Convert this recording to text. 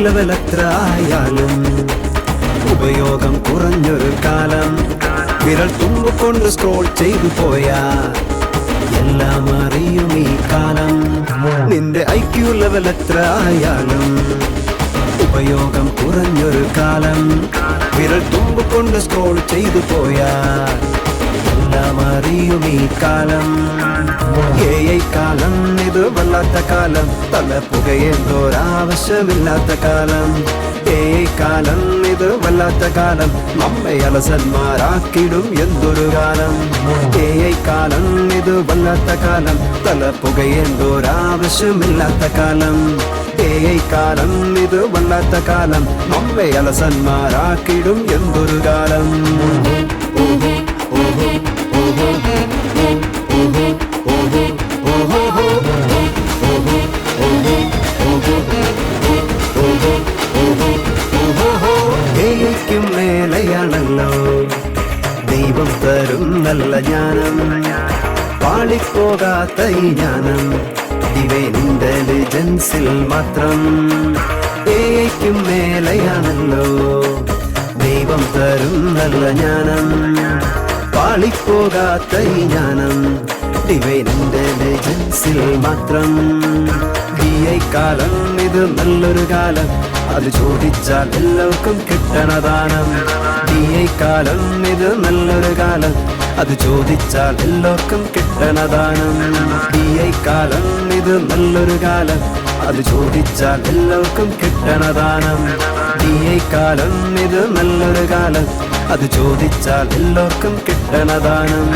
Level എത്ര ആയാലും ഉപയോഗം കുറഞ്ഞൊരു കാലം. വിരൽ തുമ്പുകൊണ്ട് സ്ക്രോൾ ചെയ്തു പോയാ എല്ലാം അറിയും ഈ കാലം. നിന്റെ IQ ലെവൽ എത്ര ആയാലും ഉപയോഗം കുറഞ്ഞൊരു കാലം. വിരൽ തുമ്പുകൊണ്ട് സ്ക്രോൾ ചെയ്തു പോയാ എല്ലാം അറിയും ഈ കാലം. AI കാലം ഇത് വല്ലാത്ത കാലം. തല പുകയേണ്ടോരാവശ്യമില്ലാത്ത കാലം. AI കാലം ഇത് വല്ലാത്ത കാലം. നമ്മെ അലസന്മാരാക്കിടും എന്തൊരു കാലം. AI കാലം ഇത് വല്ലാത്ത കാലം. തല പുകയേണ്ടോരാവശ്യമില്ലാത്ത കാലം. AI കാലം ഇത് വല്ലാത്ത കാലം. നമ്മെ അലസന്മാരാക്കിടും എന്തൊരു കാലം. ഏയ്ക്കും മേലെയാണല്ലോ ദൈവം തരും നല്ല ജ്ഞാനം. പാളിപ്പോകാത്ത ഈ ജ്ഞാനം ഡിവൈൻ ഇന്റലിജൻസിൽ മാത്രം. ഏയ്ക്കും മേലെയാണല്ലോ ദൈവം തരും നല്ല ജ്ഞാനം. പാളിപ്പോകാത്ത ഈ ജ്ഞാനം ഡിവൈൻ ഇന്റലിജൻസിൽ മാത്രം. DI കാലം ഇത് നല്ലൊരു കാലം. അത് ചോദിച്ചാൽ എല്ലാവർക്കും കിട്ടണ ദാനം. DI കാലം ഇത് നല്ലൊരു കാലം. അത് ചോദിച്ചാൽ എല്ലാവർക്കും കിട്ടണ ദാനം. DI കാലം ഇത് നല്ലൊരു കാലം. അത് ചോദിച്ചാൽ എല്ലാവർക്കും കിട്ടണ ദാനം. DI കാലം ഇത് നല്ലൊരു കാലം. അത് ചോദിച്ചാൽ എല്ലാവർക്കും കിട്ടണ ദാനം.